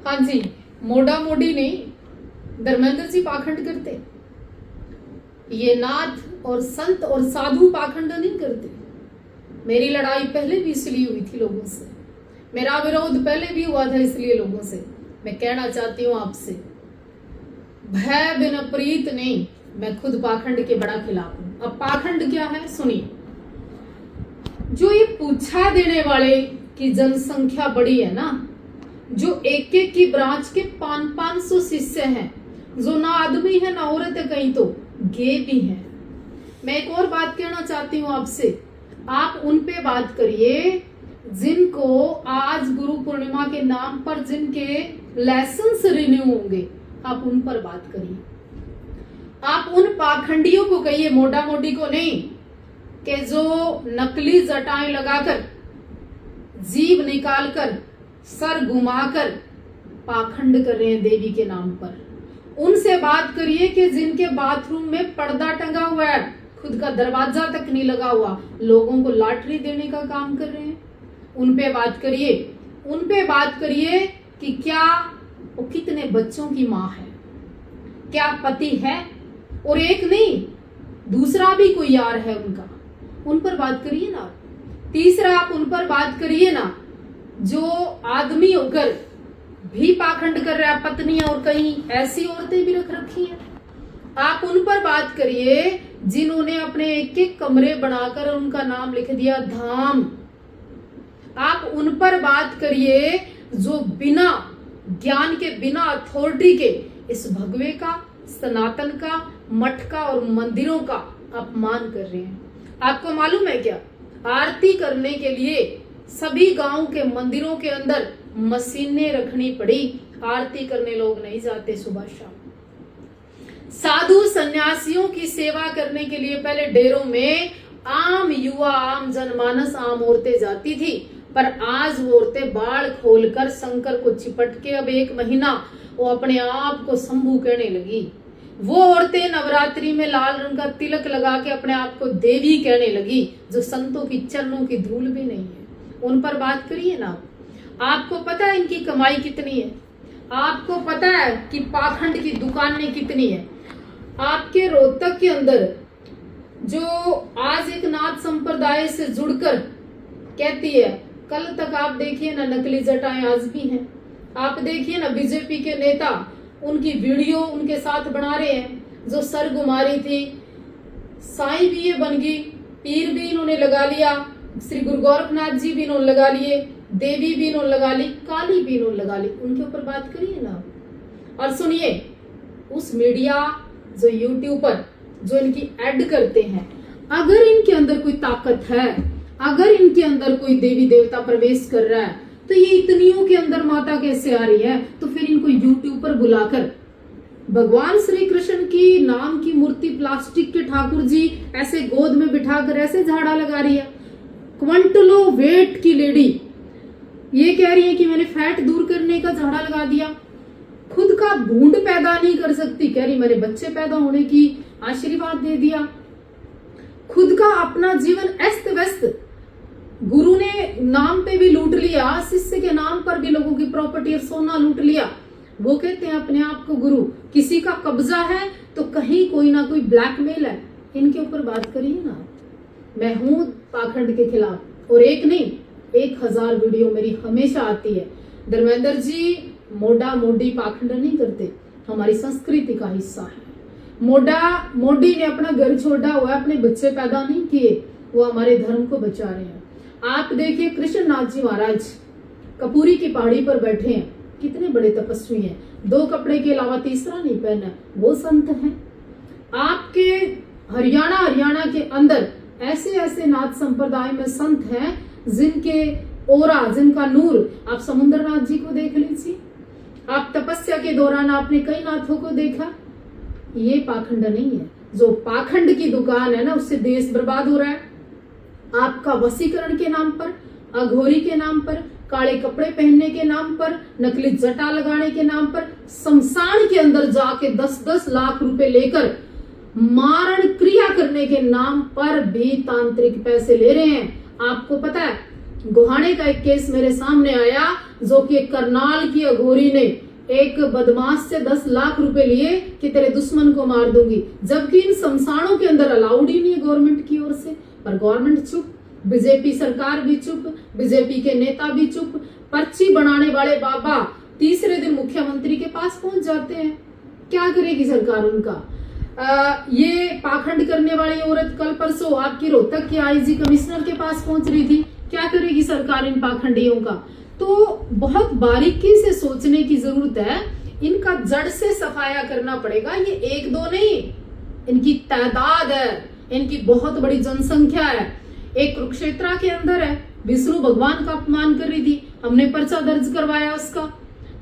हाँ जी, मोड़ा मोड़ी नहीं, धर्मेंद्र जी पाखंड करते। ये नाथ और संत और साधु पाखंड नहीं करते। मेरी लड़ाई पहले भी इसलिए हुई थी लोगों से, मेरा विरोध पहले भी हुआ था इसलिए लोगों से। मैं कहना चाहती हूँ आपसे, भय बिन प्रीत नहीं, मैं खुद पाखंड के बड़ा खिलाफ हूं। अब पाखंड क्या है सुनिए। जो ये पूछा देने वाले की जनसंख्या बड़ी है ना, जो एक एक की ब्रांच के 500 शिष्य हैं, जो ना आदमी है ना औरत है, कहीं तो गे भी हैं। मैं एक और बात कहना चाहती हूँ आपसे, आप उन पे बात करिए जिनको आज गुरु पूर्णिमा के नाम पर जिनके लाइसेंस रिन्यू होंगे, आप उन पर बात करिए। आप उन पाखंडियों को कहिए, मोटा मोटी को नहीं, कि जो नकली जटाएं लगाकर, जीभ निकालकर, सर घुमाकर पाखंड कर रहे हैं देवी के नाम पर। उनसे बात करिए कि जिनके बाथरूम में पर्दा टंगा हुआ है, खुद का दरवाजा तक नहीं लगा हुआ, लोगों को लॉटरी देने का काम कर रहे हैं। उन पे बात करिए। उन पे बात करिए कि क्या वो कितने बच्चों की माँ है, क्या पति है, और एक नहीं दूसरा भी कोई यार है उनका, उन पर बात करिए ना। तीसरा आप उन पर बात करिए ना जो आदमी होकर भी पाखंड कर रहा है, पत्नियां और कहीं ऐसी औरतें भी रख रखी हैं। आप उन पर बात करिए जिन्होंने अपने एक एक कमरे बनाकर उनका नाम लिख दिया धाम। आप उन पर बात करिए जो बिना ज्ञान के, बिना अथॉरिटी के इस भगवे का, सनातन का, मठ का और मंदिरों का अपमान कर रहे हैं। आपको मालूम है क्या, आरती करने के लिए सभी गांव के मंदिरों के अंदर मशीनें रखनी पड़ी, आरती करने लोग नहीं जाते सुबह शाम। साधु सन्यासियों की सेवा करने के लिए पहले डेरों में आम युवा, आम जनमानस, आम औरतें जाती थी, पर आज वो औरतें बाल खोलकर शंकर को चिपट के अब 1 महीना वो अपने आप को शंभू कहने लगी। वो औरतें नवरात्रि में लाल रंग का तिलक लगा के अपने आप को देवी कहने लगी, जो संतों की चरणों की धूल भी नहीं है। उन पर बात करिए ना। आपको पता है इनकी कमाई कितनी है? आपको पता है कि पाखंड की दुकानें कितनी है? आपके रोहतक के अंदर जो आज एक नाथ संप्रदाय से जुड़कर कहती है, कल तक आप देखिए ना नकली जटाएं आज भी हैं। आप देखिए ना बीजेपी के नेता उनकी वीडियो उनके साथ बना रहे हैं, जो सर गुमारी थी, साईं भी ये बन गई, पीर भी इन्होंने लगा लिया, श्री गुरु गोरखनाथ जी भी इन्होंने लगा लिए, देवी भी इन्होंने लगा ली, काली भी इन्होंने लगा ली। उनके ऊपर बात करिए ना। और सुनिए, उस मीडिया जो यूट्यूब पर जो इनकी ऐड करते हैं, अगर इनके अंदर कोई ताकत है, अगर इनके अंदर कोई देवी देवता प्रवेश कर रहा है, तो ये इतनियों के अंदर माता कैसे आ रही है? तो फिर इनको यूट्यूब पर बुलाकर भगवान श्री कृष्ण की नाम की मूर्ति प्लास्टिक के ठाकुर जी ऐसे गोद में बिठाकर ऐसे झाड़ा लगा रही है। क्विंटलों वेट की लेडी ये कह रही है कि मैंने फैट दूर करने का झाड़ा लगा दिया। खुद का भूंड पैदा नहीं कर सकती, कह रही मैंने बच्चे पैदा होने की आशीर्वाद दे दिया। खुद का अपना जीवन अस्त व्यस्त, गुरु ने नाम पे भी लूट लिया, शिष्य के नाम पर भी लोगों की प्रॉपर्टी और सोना लूट लिया। वो कहते हैं अपने आप को गुरु। किसी का कब्जा है तो कहीं कोई ना कोई ब्लैकमेल है। इनके ऊपर बात करिए ना। मैं हूं पाखंड के खिलाफ, और एक नहीं 1000 वीडियो मेरी हमेशा आती है। धर्मेंद्र जी मोड़ा मोडी पाखंड नहीं करते, हमारी संस्कृति का हिस्सा है। मोड़ा मोडी ने अपना घर छोड़ा हुआ, अपने बच्चे पैदा नहीं किए, वो हमारे धर्म को बचा रहे हैं। आप देखिए कृष्णनाथ जी महाराज कपूरी की पहाड़ी पर बैठे हैं, कितने बड़े तपस्वी हैं, 2 कपड़े के अलावा तीसरा नहीं पहना, वो संत हैं। आपके हरियाणा के अंदर ऐसे ऐसे नाथ संप्रदाय में संत हैं जिनके ओरा, जिनका नूर, आप समुद्रनाथ जी को देख लीजिए। आप तपस्या के दौरान आपने कई नाथों को देखा। ये पाखंड नहीं है। जो पाखंड की दुकान है ना, उससे देश बर्बाद हो रहा है। आपका वशीकरण के नाम पर, अघोरी के नाम पर, काले कपड़े पहनने के नाम पर, नकली जटा लगाने के नाम पर, शमशान के अंदर जाके 10-10 लाख रुपए लेकर मारण क्रिया करने के नाम पर भी तांत्रिक पैसे ले रहे हैं। आपको पता है, गोहाने का एक केस मेरे सामने आया, जो कि एक करनाल की अघोरी ने एक बदमाश से 10 लाख रुपए लिए कि तेरे दुश्मन को मार दूंगी, जबकि इन शमशानों के अंदर अलाउड ही नहीं है गवर्नमेंट की ओर से। पर गवर्नमेंट चुप, बीजेपी सरकार भी चुप, बीजेपी के नेता भी चुप। पर्ची बनाने वाले बाबा तीसरे दिन मुख्यमंत्री के पास पहुंच जाते हैं। क्या करेगी सरकार उनका? ये पाखंड करने वाली औरत कल परसों आपकी रोहतक के आईजी कमिश्नर के पास पहुंच रही थी। क्या करेगी सरकार इन पाखंडियों का? तो बहुत बारीकी से सोचने की जरूरत है। इनका जड़ से सफाया करना पड़ेगा। ये एक दो नहीं, इनकी तादाद है, इनकी बहुत बड़ी जनसंख्या है। एक कुरुक्षेत्र के अंदर है, विष्णु भगवान का अपमान कर रही थी, हमने पर्चा दर्ज करवाया उसका।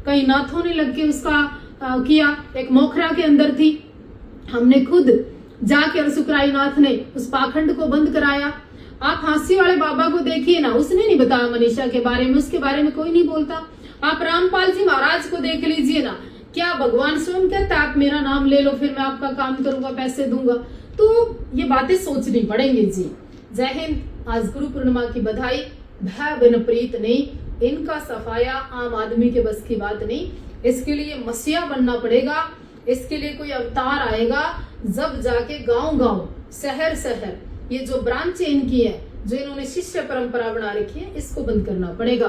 कई नाथों ने लग के उसका किया। एक मोखरा के अंदर थी, हमने खुद जाकर सुकराई नाथ ने उस पाखंड को बंद कराया। आप हांसी वाले बाबा को देखिए ना, उसने नहीं बताया मनीषा के बारे में, उसके बारे में कोई नहीं बोलता। आप रामपाल जी महाराज को देख लीजिए ना, क्या भगवान स्वयं कहता है आप मेरा नाम ले लो, फिर मैं आपका काम करूंगा, पैसे दूंगा। तो ये बातें सोचनी पड़ेंगी जी। जय हिंद। आज गुरु पूर्णिमा की बधाई। भय बिन प्रीत नहीं, इनका सफाया आम आदमी के बस की बात नहीं। इसके लिए मसीहा बनना पड़ेगा, इसके लिए कोई अवतार आएगा, जब जाके गांव गांव, शहर शहर ये जो ब्रांचें इनकी है, जो इन्होंने शिष्य परंपरा बना रखी है, इसको बंद करना पड़ेगा।